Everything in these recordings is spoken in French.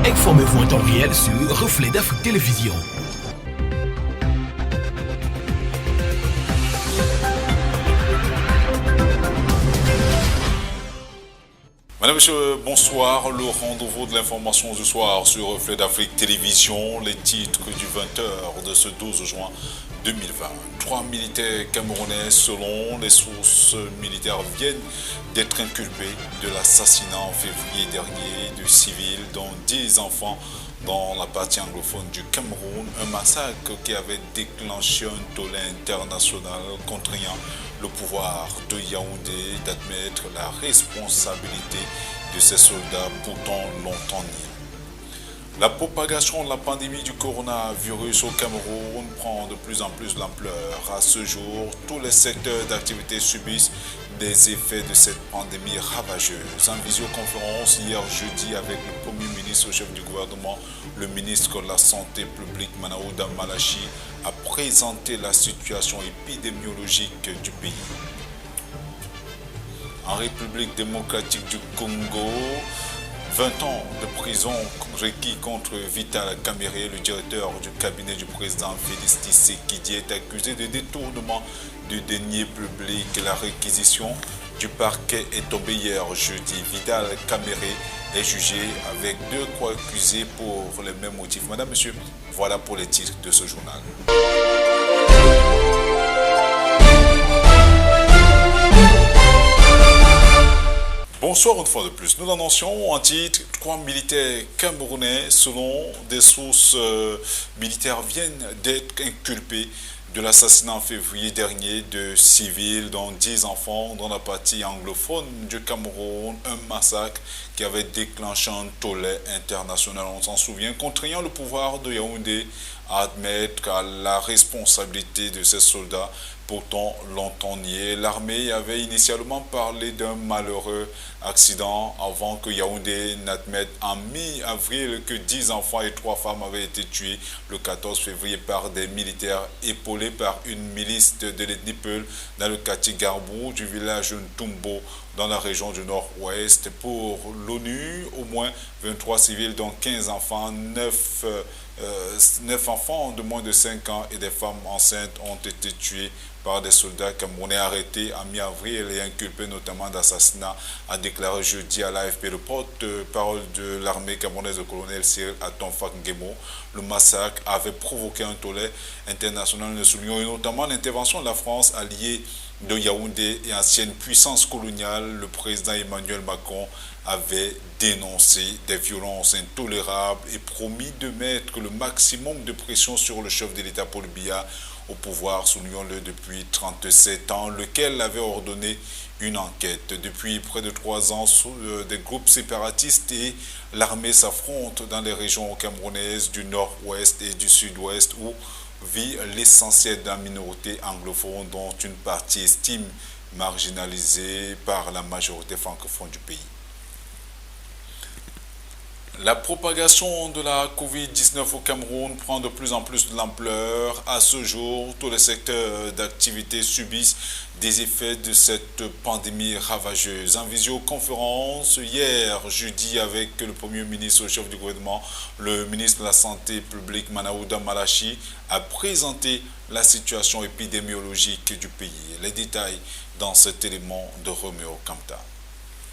Informez-vous en temps réel sur Reflet d'Afrique Télévision. Madame, Monsieur, bonsoir. Le rendez-vous de l'information ce soir sur Reflet d'Afrique Télévision. Les titres du 20h de ce 12 juin 2020. 3 militaires camerounais, selon les sources militaires, viennent d'être inculpés de l'assassinat en février dernier de civils, dont 10 enfants dans la partie anglophone du Cameroun. Un massacre qui avait déclenché un tollé international contraignant le pouvoir de Yaoundé d'admettre la responsabilité de ces soldats pourtant longtemps niés. La propagation de la pandémie du coronavirus au Cameroun prend de plus en plus d'ampleur. À ce jour, tous les secteurs d'activité subissent des effets de cette pandémie ravageuse. En visioconférence hier jeudi avec le Premier ministre, chef du gouvernement, le ministre de la Santé publique Manaouda Malachi a présenté la situation épidémiologique du pays. En République démocratique du Congo, 20 ans de prison requis contre Vital Kamerhe, le directeur du cabinet du président Félix Tshisekedi, est accusé de détournement de deniers publics. La réquisition du parquet est tombée hier jeudi. Vital Kamerhe est jugé avec 2 co-accusés pour les mêmes motifs. Madame, Monsieur, voilà pour les titres de ce journal. Bonsoir une fois de plus. Nous annoncions en titre 3 militaires camerounais, selon des sources militaires, viennent d'être inculpés de l'assassinat en février dernier de civils, dont 10 enfants dans la partie anglophone du Cameroun. Un massacre qui avait déclenché un tollé international, on s'en souvient, contraignant le pouvoir de Yaoundé à admettre la responsabilité de ces soldats pourtant longtemps niés. L'armée avait initialement parlé d'un malheureux accident avant que Yaoundé n'admette en mi-avril que 10 enfants et 3 femmes avaient été tués le 14 février par des militaires épaulés par une milice de l'ethnie Peul dans le quartier Garbou du village Ntumbo dans la région du nord-ouest. Pour l'ONU, au moins 23 civils dont 15 enfants, 9 enfants de moins de 5 ans et des femmes enceintes ont été tués par des soldats camerounais arrêtés en mi-avril et inculpés notamment d'assassinat, a déclaré jeudi à l'AFP le porte-parole de l'armée camerounaise, le colonel Cyril Atonfak Ngemo. Le massacre avait provoqué un tollé international, nous soulignons, et notamment l'intervention de la France, alliée de Yaoundé et ancienne puissance coloniale. Le président Emmanuel Macron avait dénoncé des violences intolérables et promis de mettre le maximum de pression sur le chef de l'État Paul Biya au pouvoir, soulignons-le, depuis 37 ans, lequel avait ordonné une enquête. Depuis près de 3 ans, des groupes séparatistes et l'armée s'affrontent dans les régions camerounaises du nord-ouest et du sud-ouest où vit l'essentiel de la minorité anglophone, dont une partie estime marginalisée par la majorité francophone du pays. La propagation de la Covid-19 au Cameroun prend de plus en plus de l'ampleur. À ce jour, tous les secteurs d'activité subissent des effets de cette pandémie ravageuse. En visioconférence hier jeudi avec le Premier ministre, le chef du gouvernement, le ministre de la Santé publique Manaouda Malachi a présenté la situation épidémiologique du pays. Les détails dans cet élément de Roméo Kamta.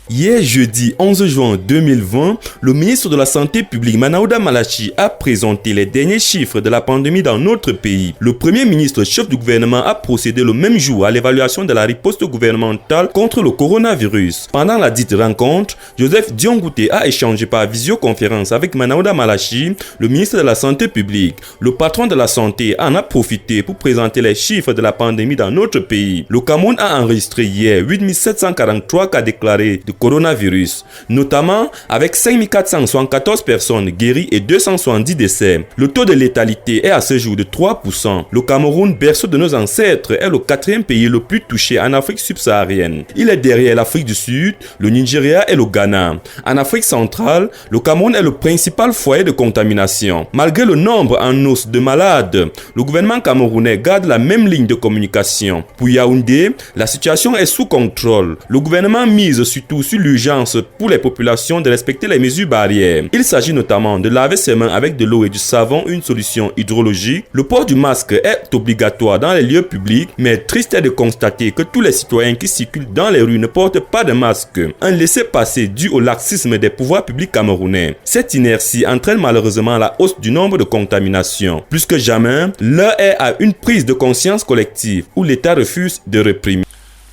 Hier jeudi 11 juin 2020, le ministre de la Santé publique Manaouda Malachi a présenté les derniers chiffres de la pandémie dans notre pays. Le Premier ministre, chef du gouvernement, a procédé le même jour à l'évaluation de la riposte gouvernementale contre le coronavirus. Pendant la dite rencontre, Joseph Diongouté a échangé par visioconférence avec Manaouda Malachi, le ministre de la Santé publique. Le patron de la santé en a profité pour présenter les chiffres de la pandémie dans notre pays. Le Cameroun a enregistré hier 8743 cas déclarés de coronavirus, notamment avec 5474 personnes guéries et 270 décès. Le taux de létalité est à ce jour de 3%. Le Cameroun, berceau de nos ancêtres, est le 4e pays le plus touché en Afrique subsaharienne. Il est derrière l'Afrique du Sud, le Nigeria et le Ghana. En Afrique centrale, le Cameroun est le principal foyer de contamination. Malgré le nombre en hausse de malades, le gouvernement camerounais garde la même ligne de communication. Pour Yaoundé, la situation est sous contrôle. Le gouvernement mise surtout retour sur l'urgence pour les populations de respecter les mesures barrières. Il s'agit notamment de laver ses mains avec de l'eau et du savon, une solution hydrologique. Le port du masque est obligatoire dans les lieux publics, mais triste est de constater que tous les citoyens qui circulent dans les rues ne portent pas de masque. Un laissez-passer dû au laxisme des pouvoirs publics camerounais. Cette inertie entraîne malheureusement la hausse du nombre de contaminations. Plus que jamais, l'heure est à une prise de conscience collective où l'État refuse de réprimer.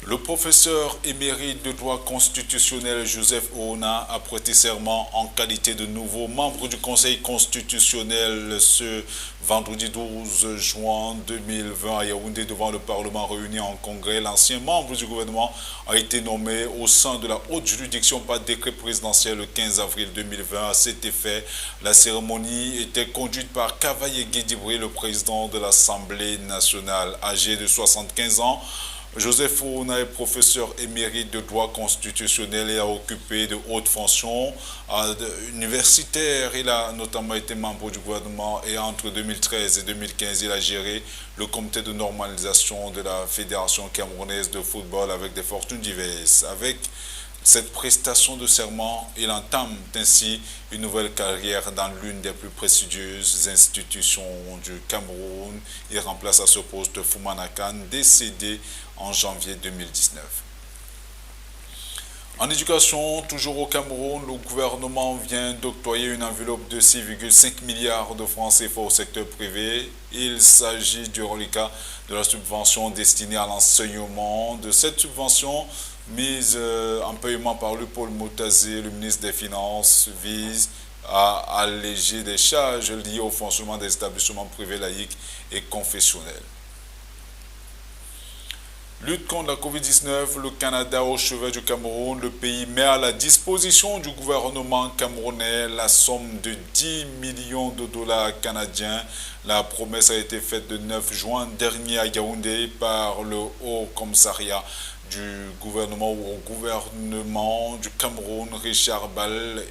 Le professeur émérite de droit constitutionnel Joseph Ouna a prêté serment en qualité de nouveau membre du Conseil constitutionnel ce vendredi 12 juin 2020 à Yaoundé devant le Parlement réuni en congrès. L'ancien membre du gouvernement a été nommé au sein de la haute juridiction par décret présidentiel le 15 avril 2020. À cet effet, la cérémonie était conduite par Kavaye Guédibré, le président de l'Assemblée nationale, âgé de 75 ans. Joseph Ouna est professeur émérite de droit constitutionnel et a occupé de hautes fonctions universitaires. Il a notamment été membre du gouvernement et entre 2013 et 2015, il a géré le comité de normalisation de la Fédération camerounaise de football avec des fortunes diverses. Avec cette prestation de serment, il entame ainsi une nouvelle carrière dans l'une des plus prestigieuses institutions du Cameroun. Il remplace à ce poste Fumana Kane, décédé en janvier 2019. En éducation, toujours au Cameroun, le gouvernement vient d'octroyer une enveloppe de 6,5 milliards de francs CFA au secteur privé. Il s'agit du reliquat de la subvention destinée à l'enseignement. De cette subvention mise en paiement par le Paul Moutazé, le ministre des Finances, vise à alléger des charges liées au fonctionnement des établissements privés laïcs et confessionnels. Lutte contre la Covid-19, le Canada au chevet du Cameroun, le pays met à la disposition du gouvernement camerounais la somme de 10 millions de dollars canadiens. La promesse a été faite le 9 juin dernier à Yaoundé par le Haut Commissariat du gouvernement ou au gouvernement du Cameroun. Richard Ball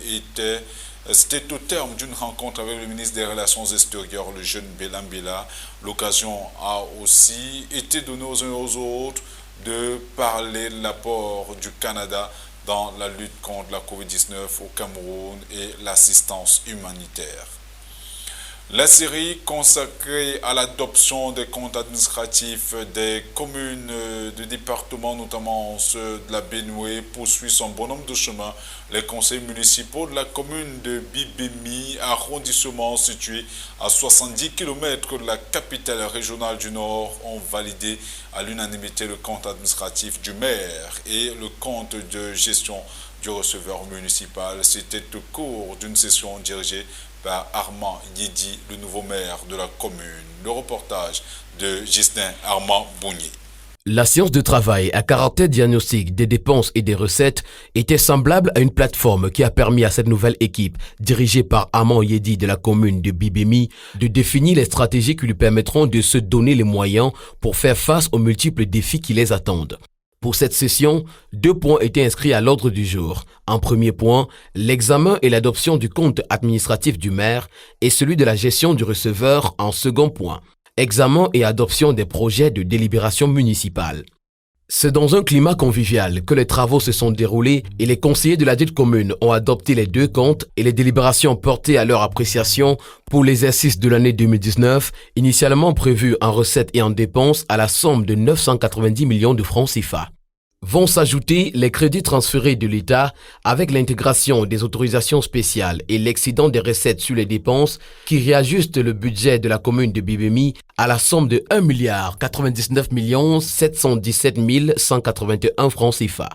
c'était au terme d'une rencontre avec le ministre des Relations extérieures, le jeune Bélan Béla. L'occasion a aussi été donnée aux uns et aux autres de parler de l'apport du Canada dans la lutte contre la Covid-19 au Cameroun et l'assistance humanitaire. La série consacrée à l'adoption des comptes administratifs des communes de département, notamment ceux de la Benoué, poursuit son bonhomme de chemin. Les conseils municipaux de la commune de Bibemi, arrondissement situé à 70 km de la capitale régionale du Nord, ont validé à l'unanimité le compte administratif du maire et le compte de gestion du receveur municipal. C'était au cours d'une session dirigée par Armand Yedi, le nouveau maire de la commune. Le reportage de Justin Armand Bougny. La séance de travail à caractère diagnostic des dépenses et des recettes était semblable à une plateforme qui a permis à cette nouvelle équipe, dirigée par Armand Yedi de la commune de Bibemi, de définir les stratégies qui lui permettront de se donner les moyens pour faire face aux multiples défis qui les attendent. Pour cette session, 2 points étaient inscrits à l'ordre du jour. En premier point, l'examen et l'adoption du compte administratif du maire et celui de la gestion du receveur en second point. Examen et adoption des projets de délibération municipale. C'est dans un climat convivial que les travaux se sont déroulés et les conseillers de la dite commune ont adopté les 2 comptes et les délibérations portées à leur appréciation pour l'exercice de l'année 2019, initialement prévu en recettes et en dépenses à la somme de 990 millions de francs CFA. Vont s'ajouter les crédits transférés de l'État avec l'intégration des autorisations spéciales et l'excédent des recettes sur les dépenses qui réajustent le budget de la commune de Bibemi à la somme de 1 99 717 181 francs CFA.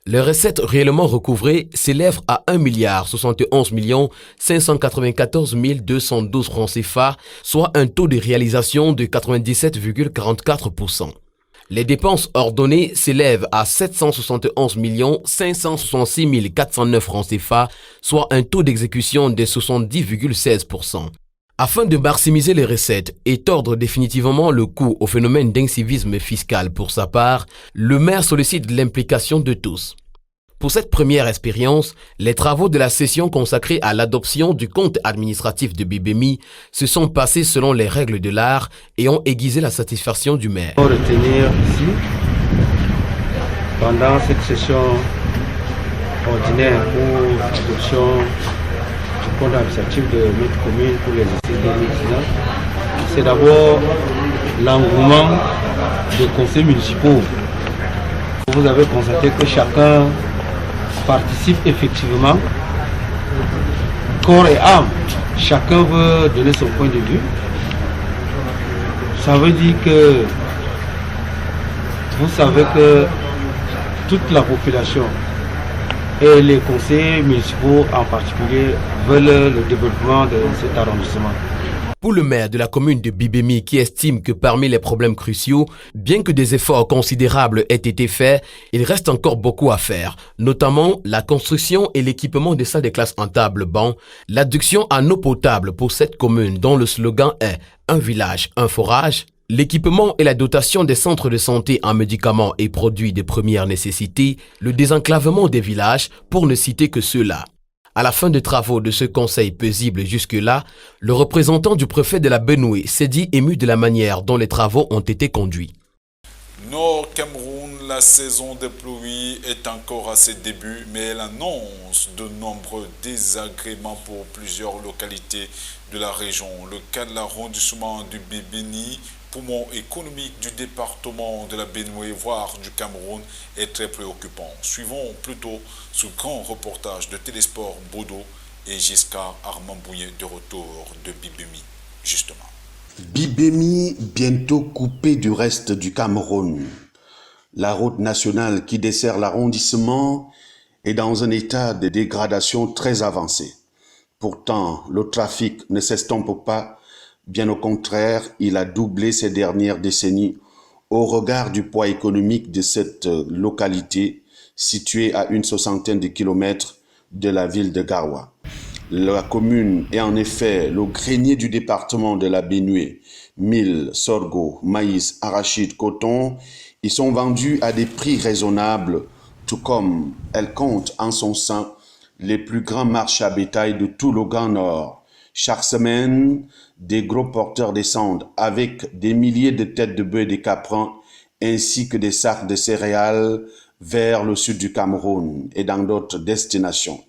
Les recettes réellement recouvrées s'élèvent à 1 71 594 212 francs CFA, soit un taux de réalisation de 97,44%. Les dépenses ordonnées s'élèvent à 771 566 409 francs CFA, soit un taux d'exécution de 70,16%. Afin de maximiser les recettes et tordre définitivement le coup au phénomène d'incivisme fiscal pour sa part, le maire sollicite l'implication de tous. Pour cette première expérience, les travaux de la session consacrée à l'adoption du compte administratif de Bibemi se sont passés selon les règles de l'art et ont aiguisé la satisfaction du maire. Retenir ici, pendant cette session ordinaire pour l'adoption du compte administratif de notre commune pour l'exercice 2019. C'est d'abord l'engouement des conseils municipaux. Vous avez constaté que chacun participe effectivement, corps et âme. Chacun veut donner son point de vue. Ça veut dire que vous savez que toute la population et les conseillers municipaux en particulier veulent le développement de cet arrondissement. Pour le maire de la commune de Bibemi qui estime que parmi les problèmes cruciaux, bien que des efforts considérables aient été faits, il reste encore beaucoup à faire, notamment la construction et l'équipement des salles de classe en table-banc, l'adduction en eau potable pour cette commune dont le slogan est « Un village, un forage », l'équipement et la dotation des centres de santé en médicaments et produits de première nécessité, le désenclavement des villages, pour ne citer que ceux-là. À la fin des travaux de ce conseil paisible jusque-là, le représentant du préfet de la Benue s'est dit ému de la manière dont les travaux ont été conduits. Nord Cameroun, la saison des pluies est encore à ses débuts, mais elle annonce de nombreux désagréments pour plusieurs localités de la région. Le cas de l'arrondissement du Bibemi, poumon économique du département de la Benue, voire du Cameroun, est très préoccupant. Suivons plutôt ce grand reportage de Télésport Bodo et Giscard Armand-Bouillet de retour de Bibemi, justement. Bibemi, bientôt coupé du reste du Cameroun. La route nationale qui dessert l'arrondissement est dans un état de dégradation très avancé. Pourtant, le trafic ne s'estompe pas. Bien au contraire, il a doublé ces dernières décennies au regard du poids économique de cette localité située à une soixantaine de kilomètres de la ville de Garoua. La commune est en effet le grenier du département de la Benue. Mil, sorgho, maïs, arachide, coton, ils sont vendus à des prix raisonnables, tout comme elle compte en son sein les plus grands marchés à bétail de tout le Grand Nord. Chaque semaine, des gros porteurs descendent avec des milliers de têtes de bœufs et de caprins, ainsi que des sacs de céréales vers le sud du Cameroun et dans d'autres destinations.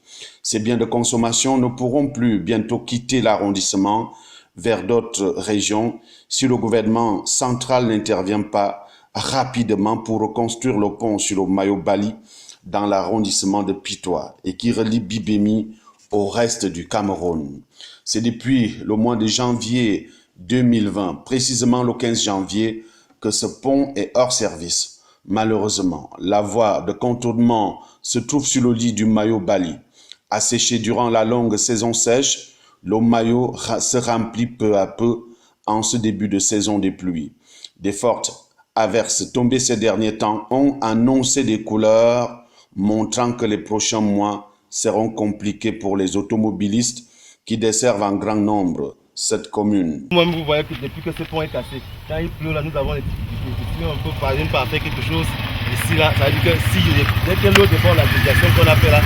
Ces biens de consommation ne pourront plus bientôt quitter l'arrondissement vers d'autres régions si le gouvernement central n'intervient pas rapidement pour reconstruire le pont sur le Mayo Bali dans l'arrondissement de Pitois et qui relie Bibemi au reste du Cameroun. C'est depuis le mois de janvier 2020, précisément le 15 janvier, que ce pont est hors service. Malheureusement, la voie de contournement se trouve sur le lit du Mayo Bali. Asséché durant la longue saison sèche, le Mayo se remplit peu à peu en ce début de saison des pluies. Des fortes averses tombées ces derniers temps ont annoncé des couleurs montrant que les prochains mois seront compliqués pour les automobilistes qui desservent en grand nombre cette commune. Moi-même, vous voyez que depuis que ce pont est cassé, quand il pleut là, nous avons des difficultés, on peut par exemple faire quelque chose ici là. Ça veut dire que si dès que l'eau déborde la déviation qu'on a fait là,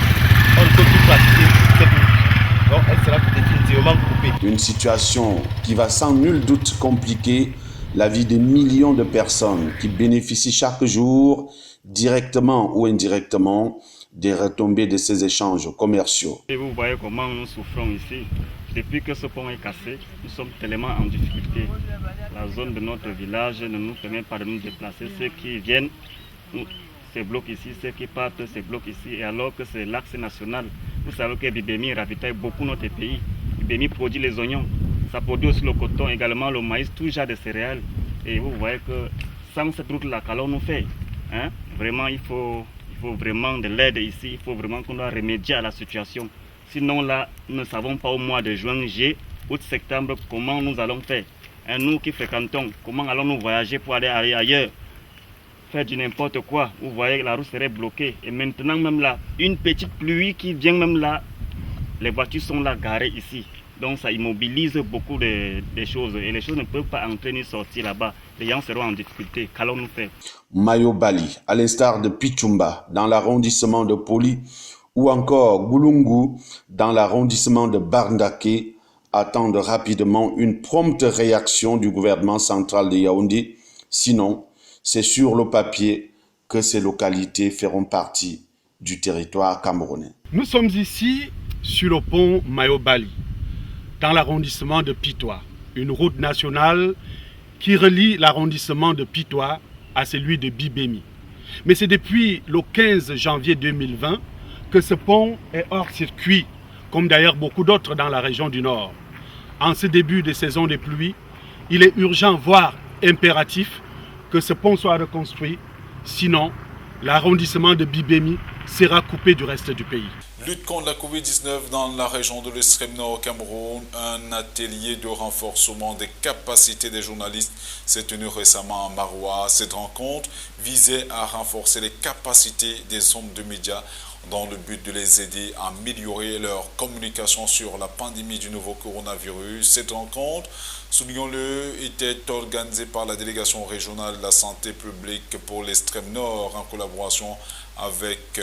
on ne peut plus pratiquer cette route. Donc elle sera définitivement coupée. Une situation qui va sans nul doute compliquer la vie de millions de personnes qui bénéficient chaque jour, directement ou indirectement, des retombées de ces échanges commerciaux. Et vous voyez comment nous souffrons ici. Depuis que ce pont est cassé, nous sommes tellement en difficulté. La zone de notre village ne nous permet pas de nous déplacer. Ceux qui viennent se bloquent ici, ceux qui partent se bloquent ici. Et alors que c'est l'axe national, vous savez que Bibemi ravitaille beaucoup notre pays. Bibemi produit les oignons, ça produit aussi le coton, également le maïs, tout genre de céréales. Et vous voyez que sans cette route-là, qu'allons-nous faire, hein? Vraiment, il faut vraiment de l'aide ici, il faut vraiment qu'on doit remédier à la situation. Sinon là, nous ne savons pas au mois de juin, juillet, août, septembre, comment nous allons faire. Et nous qui fréquentons, comment allons-nous voyager pour aller ailleurs, faire du n'importe quoi. Vous voyez, la route serait bloquée. Et maintenant même là, une petite pluie qui vient même là, les voitures sont là garées ici. Donc ça immobilise beaucoup de choses et les choses ne peuvent pas entrer ni sortir là-bas. Les gens seront en difficulté. Qu'allons-nous faire? Mayo Bali, à l'instar de Pichumba, dans l'arrondissement de Poli, ou encore Goulungu, dans l'arrondissement de Barndake, attendent rapidement une prompte réaction du gouvernement central de Yaoundé. Sinon, c'est sur le papier que ces localités feront partie du territoire camerounais. Nous sommes ici sur le pont Mayobali, dans l'arrondissement de Pitois, une route nationale qui relie l'arrondissement de Pitois à celui de Bibemi. Mais c'est depuis le 15 janvier 2020 que ce pont est hors circuit, comme d'ailleurs beaucoup d'autres dans la région du Nord. En ce début de saison des pluies, il est urgent, voire impératif, que ce pont soit reconstruit, sinon l'arrondissement de Bibemi sera coupé du reste du pays. Lutte contre la Covid-19 dans la région de l'extrême nord au Cameroun, un atelier de renforcement des capacités des journalistes s'est tenu récemment à Maroua. Cette rencontre visait à renforcer les capacités des hommes de médias dans le but de les aider à améliorer leur communication sur la pandémie du nouveau coronavirus. Cette rencontre, soulignons-le, était organisée par la délégation régionale de la santé publique pour l'extrême nord en collaboration avec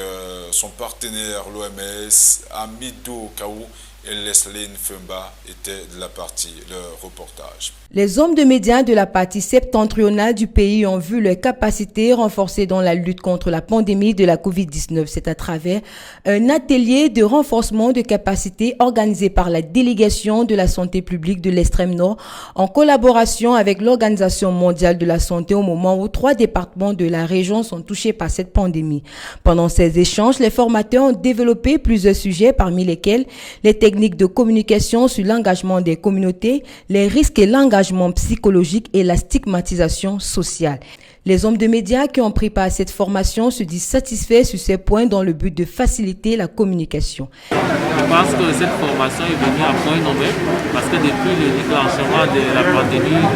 son partenaire l'OMS, Amidou Kaou et Lesline Fumba étaient de la partie, leur reportage. Les hommes de médias de la partie septentrionale du pays ont vu leurs capacités renforcées dans la lutte contre la pandémie de la COVID-19. C'est à travers un atelier de renforcement de capacités organisé par la délégation de la santé publique de l'extrême nord en collaboration avec l'Organisation mondiale de la santé au moment où 3 départements de la région sont touchés par cette pandémie. Pendant ces échanges, les formateurs ont développé plusieurs sujets parmi lesquels les techniques de communication sur l'engagement des communautés, les risques et l'engagement psychologique et la stigmatisation sociale. Les hommes de médias qui ont pris part à cette formation se disent satisfaits sur ces points dans le but de faciliter la communication. Je pense que cette formation est venue à point nommé parce que depuis le déclenchement de la pandémie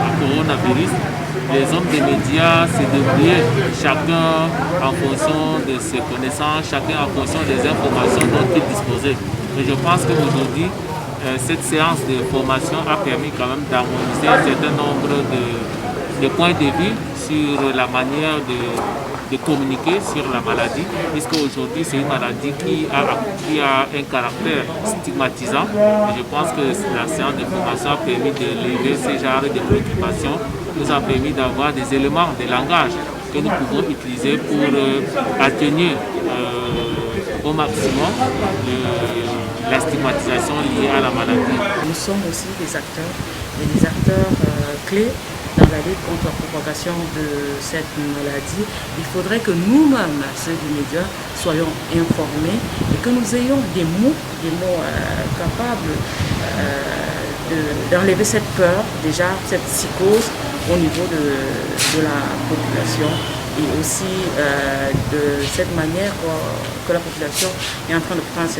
à coronavirus, les hommes des médias se débrouillaient, chacun en fonction de ses connaissances, chacun en fonction des informations dont il disposait. Et je pense qu'aujourd'hui, cette séance de formation a permis quand même d'harmoniser un certain nombre de points de vue sur la manière de communiquer sur la maladie, puisque aujourd'hui c'est une maladie qui a un caractère stigmatisant. Et je pense que la séance de formation a permis de lever ce genre de préoccupations, nous a permis d'avoir des éléments de langage que nous pouvons utiliser pour atténuer au maximum la stigmatisation liée à la maladie. Nous sommes aussi des acteurs clés dans la lutte contre la propagation de cette maladie. Il faudrait que nous-mêmes, ceux du média, soyons informés et que nous ayons des mots capables d'enlever cette peur, déjà cette psychose au niveau de la population. Et aussi de cette manière que la population est en train de prendre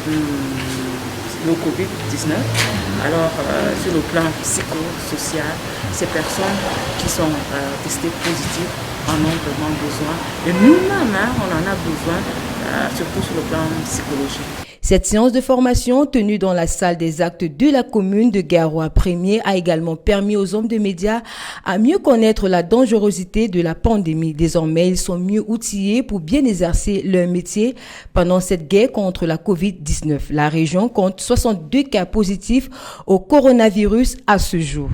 le Covid-19. Alors, sur le plan psychosocial, ces personnes qui sont testées positives en ont vraiment besoin. Et nous-mêmes, on en a besoin, surtout sur le plan psychologique. Cette séance de formation tenue dans la salle des actes de la commune de Garoua 1er a également permis aux hommes de médias à mieux connaître la dangerosité de la pandémie. Désormais, ils sont mieux outillés pour bien exercer leur métier pendant cette guerre contre la COVID-19. La région compte 62 cas positifs au coronavirus à ce jour.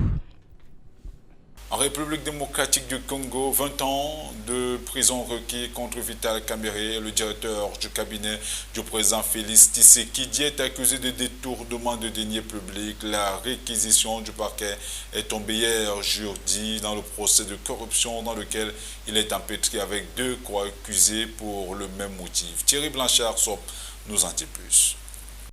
En République démocratique du Congo, 20 ans de prison requis contre Vital Kamerhe, le directeur du cabinet du président Félix Tshisekedi est accusé de détournement de deniers publics. La réquisition du parquet est tombée hier jeudi dans le procès de corruption dans lequel il est empêtré avec 2 co-accusés pour le même motif. Thierry Blanchard-Sop nous en dit plus.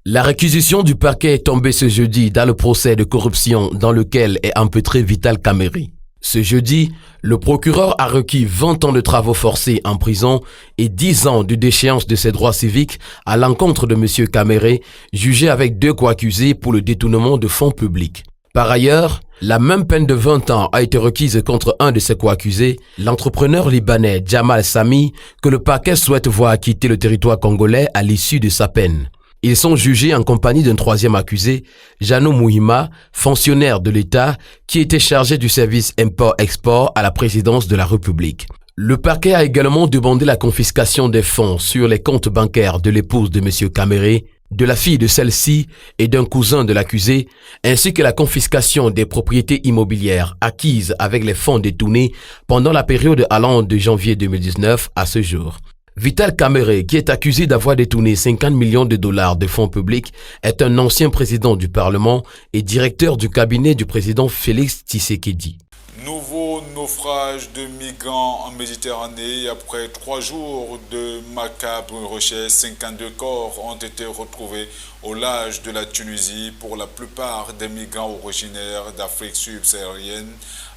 La réquisition du parquet est tombée ce jeudi dans le procès de corruption dans lequel est empêtré Vital Kamerhe. Ce jeudi, le procureur a requis 20 ans de travaux forcés en prison et 10 ans de déchéance de ses droits civiques à l'encontre de M. Kamerhe, jugé avec 2 co-accusés pour le détournement de fonds publics. Par ailleurs, la même peine de 20 ans a été requise contre un de ses co-accusés, l'entrepreneur libanais Jamal Sami, que le parquet souhaite voir quitter le territoire congolais à l'issue de sa peine. Ils sont jugés en compagnie d'un 3e accusé, Jano Mouhima, fonctionnaire de l'État, qui était chargé du service import-export à la présidence de la République. Le parquet a également demandé la confiscation des fonds sur les comptes bancaires de l'épouse de M. Kamerhe, de la fille de celle-ci et d'un cousin de l'accusé, ainsi que la confiscation des propriétés immobilières acquises avec les fonds détournés pendant la période allant de janvier 2019 à ce jour. Vital Kamerhe, qui est accusé d'avoir détourné 50 millions de dollars de fonds publics, est un ancien président du Parlement et directeur du cabinet du président Félix Tshisekedi. Nouveau naufrage de migrants en Méditerranée. Après 3 jours de macabres recherches, 52 corps ont été retrouvés au large de la Tunisie, pour la plupart des migrants originaires d'Afrique subsaharienne,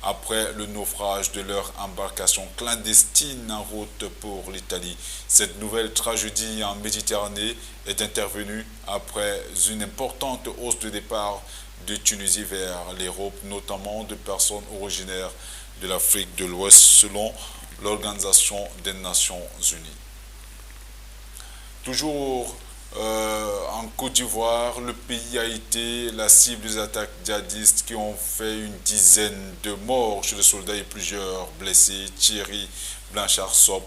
après le naufrage de leur embarcation clandestine en route pour l'Italie. Cette nouvelle tragédie en Méditerranée est intervenue après une importante hausse de départ de Tunisie vers l'Europe, notamment de personnes originaires de l'Afrique de l'Ouest, selon l'Organisation des Nations Unies. Toujours en Côte d'Ivoire, le pays a été la cible des attaques djihadistes qui ont fait une dizaine de morts chez les soldats et plusieurs blessés. Thierry Blanchard-Sop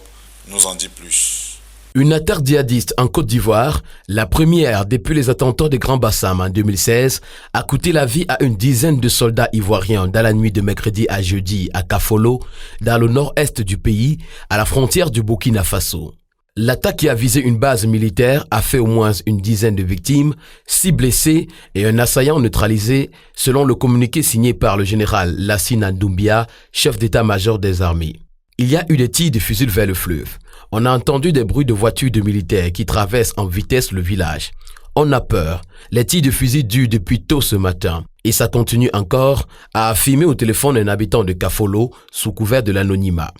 nous en dit plus. Une attaque djihadiste en Côte d'Ivoire, la première depuis les attentats de Grand Bassam en 2016, a coûté la vie à une dizaine de soldats ivoiriens dans la nuit de mercredi à jeudi à Kafolo, dans le nord-est du pays, à la frontière du Burkina Faso. L'attaque qui a visé une base militaire a fait au moins une dizaine de victimes, 6 blessés et un assaillant neutralisé, selon le communiqué signé par le général Lassina Doumbia, chef d'état-major des armées. Il y a eu des tirs de fusils vers le fleuve. On a entendu des bruits de voitures de militaires qui traversent en vitesse le village. On a peur. Les tirs de fusil durent depuis tôt ce matin. Et ça continue encore, a affirmé au téléphone un habitant de Kafolo sous couvert de l'anonymat.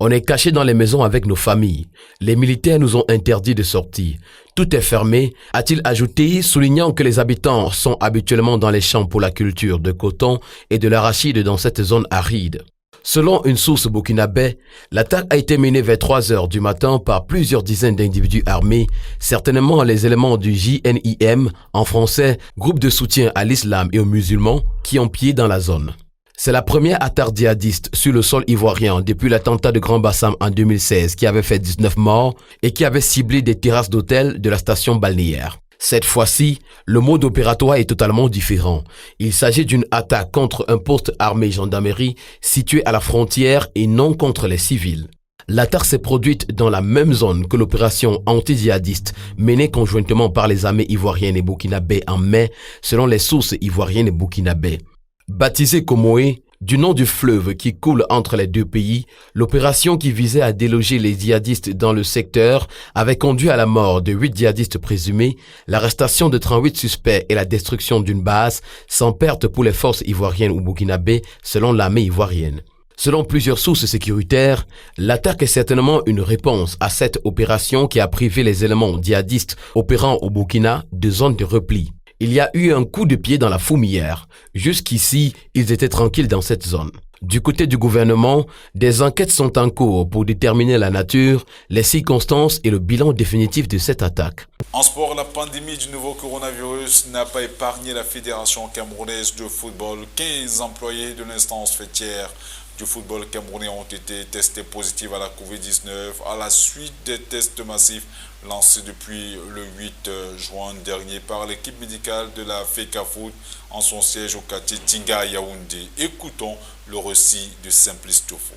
On est caché dans les maisons avec nos familles. Les militaires nous ont interdit de sortir. Tout est fermé, a-t-il ajouté, soulignant que les habitants sont habituellement dans les champs pour la culture de coton et de l'arachide dans cette zone aride. Selon une source burkinabé, l'attaque a été menée vers 3 heures du matin par plusieurs dizaines d'individus armés, certainement les éléments du JNIM, en français, groupe de soutien à l'islam et aux musulmans, qui ont pillé dans la zone. C'est la première attaque djihadiste sur le sol ivoirien depuis l'attentat de Grand Bassam en 2016 qui avait fait 19 morts et qui avait ciblé des terrasses d'hôtels de la station balnéaire. Cette fois-ci, le mode opératoire est totalement différent. Il s'agit d'une attaque contre un poste armé gendarmerie situé à la frontière et non contre les civils. L'attaque s'est produite dans la même zone que l'opération anti-djihadiste menée conjointement par les armées ivoiriennes et burkinabé en mai, selon les sources ivoiriennes et burkinabé. Baptisée Komoé, du nom du fleuve qui coule entre les deux pays, l'opération qui visait à déloger les djihadistes dans le secteur avait conduit à la mort de 8 djihadistes présumés, l'arrestation de 38 suspects et la destruction d'une base sans perte pour les forces ivoiriennes ou burkinabé, selon l'armée ivoirienne. Selon plusieurs sources sécuritaires, l'attaque est certainement une réponse à cette opération qui a privé les éléments djihadistes opérant au Burkina de zones de repli. Il y a eu un coup de pied dans la fourmilière. Jusqu'ici, ils étaient tranquilles dans cette zone. Du côté du gouvernement, des enquêtes sont en cours pour déterminer la nature, les circonstances et le bilan définitif de cette attaque. En sport, la pandémie du nouveau coronavirus n'a pas épargné la Fédération camerounaise de football. 15 employés de l'instance fêtière du football camerounais ont été testés positifs à la Covid-19 à la suite des tests massifs lancés depuis le 8 juin dernier par l'équipe médicale de la FECAFOOT en son siège au quartier Tinga à Yaoundé. Écoutons le récit de Simplice Tofo.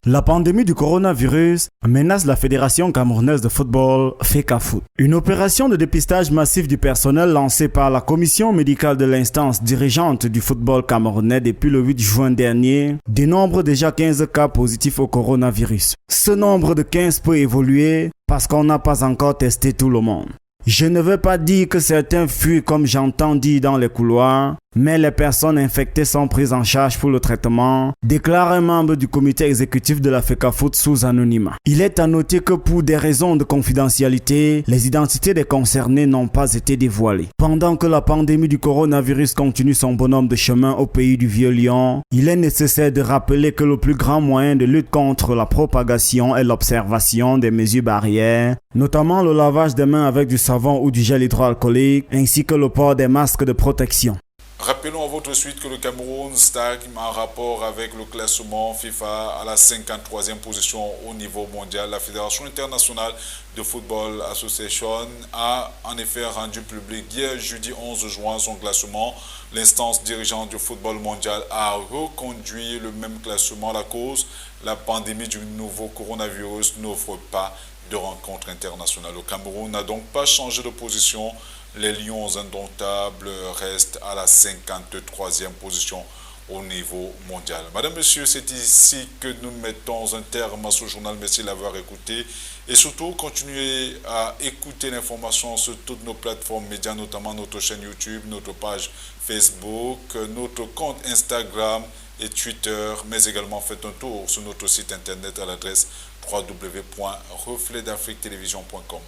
La pandémie du coronavirus menace la Fédération camerounaise de football, FECAFOOT. Une opération de dépistage massif du personnel lancée par la commission médicale de l'instance dirigeante du football camerounais depuis le 8 juin dernier dénombre déjà 15 cas positifs au coronavirus. Ce nombre de 15 peut évoluer parce qu'on n'a pas encore testé tout le monde. Je ne veux pas dire que certains fuient comme j'entends dire dans les couloirs, mais les personnes infectées sont prises en charge pour le traitement, déclare un membre du comité exécutif de la FECAFOOT sous anonymat. Il est à noter que pour des raisons de confidentialité, les identités des concernés n'ont pas été dévoilées. Pendant que la pandémie du coronavirus continue son bonhomme de chemin au pays du Vieux-Lyon, il est nécessaire de rappeler que le plus grand moyen de lutte contre la propagation est l'observation des mesures barrières, notamment le lavage des mains avec du savon ou du gel hydroalcoolique, ainsi que le port des masques de protection. Rappelons à votre suite que le Cameroun stagne en rapport avec le classement FIFA à la 53e position au niveau mondial. La Fédération internationale de football Association a en effet rendu public hier jeudi 11 juin son classement. L'instance dirigeante du football mondial a reconduit le même classement. La cause, la pandémie du nouveau coronavirus n'offre pas de rencontres internationales. Le Cameroun n'a donc pas changé de position. Les Lions indomptables restent à la 53e position au niveau mondial. Madame, Monsieur, c'est ici que nous mettons un terme à ce journal. Merci de l'avoir écouté. Et surtout, continuez à écouter l'information sur toutes nos plateformes médias, notamment notre chaîne YouTube, notre page Facebook, notre compte Instagram et Twitter, mais également faites un tour sur notre site internet à l'adresse www.refletdafriquetélévision.com.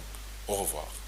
Au revoir.